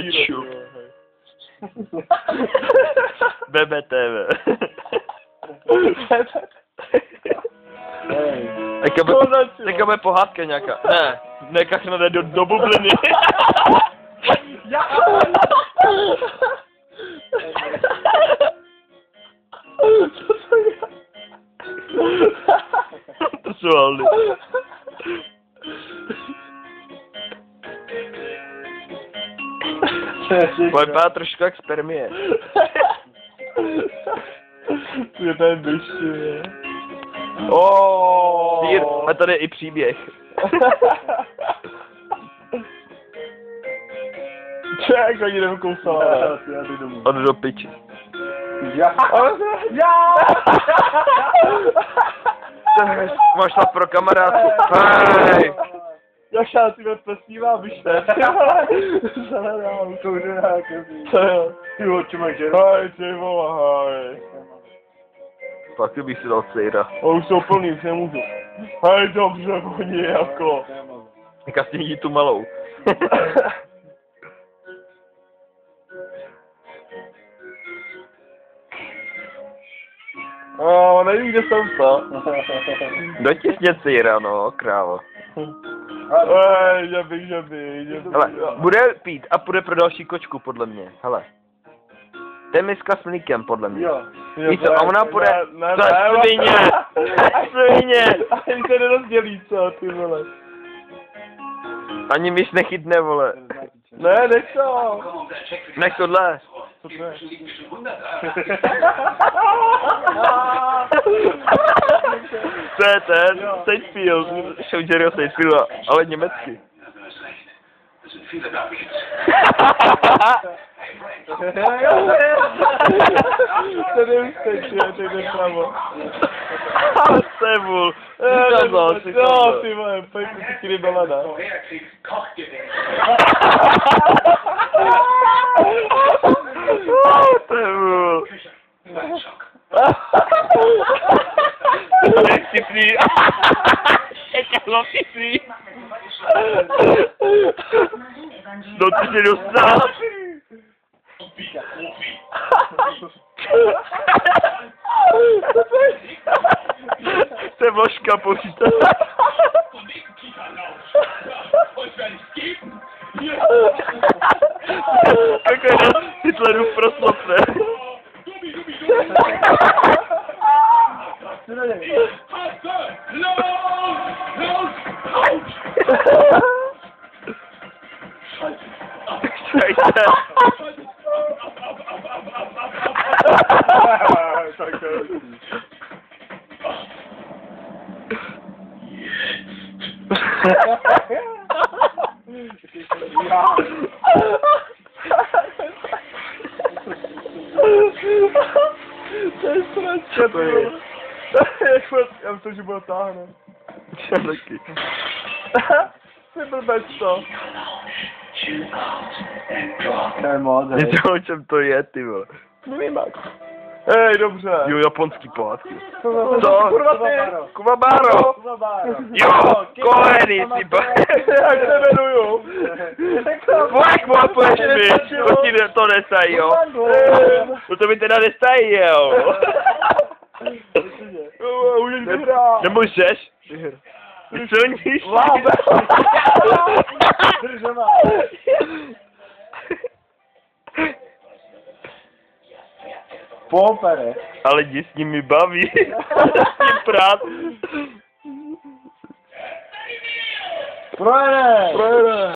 Kečup. BBTV. Teďka bude pohádka nějaká. Ne, kachna jde do bubliny. To jsou haldy. Pojď pát trošku jak spermie. Je ten byště. Sír, a tady je i příběh. Ček, ani jdem kousala. Od do piči. Já! Máš na pro kamarádku. Hej! Jak já si mě posívám, vyšle. Zahledám, kouřená kezí. Ty oči máš ženu. Hej, ty vole, hej. Pak bych si dal sejra. Už jsou plný, už nemůžu. Hej, dobře, oni jako. Jaká si vidí tu malou. Nevím, kde jsem to. Dotisně sejra, no, krávo. Hej, že bych. Hele, bude pít a půjde pro další kočku, podle mě. Hele. To je miska s mlíkem, podle mě. Jo. Víš co, a ona půjde... Ne, svině! Svině! Ani se nerozdělí, co, ty vole. Ani myš nechytne, vole. Ne, nech to. Nech tohle. Co to je? To je ten, Seinfeld, show Jerryho Seinfelda, ale německy. Tady už teď jde pravo. Sebul. No, ty vole, pojď si kdy byla, ne? Sebul. Nechcifný. Čekalo cifný. No ty jsi dostal. To je vložka počítat. Jako je na Hitlerův proslov, ne? To je sračka, to je. Já myslím, že bude táhnout. Já taky. Ty blbec to. Víte, o čem to je, ty vole? Nevím, jak. Hej, dobře. Jo, japonský pohádky. Co? Kurva ty? Kubabaro. Jo, Koeny, ty jak se jmenuju? Jak mopuješ mi? To ti to nesají, jo? No to mi teda nesají, jo? Už vyhrál. Nemůžeš? Co níž? Lábe. Držema. Popere. Ale jdi s nimi baví. S tím prát. Projede.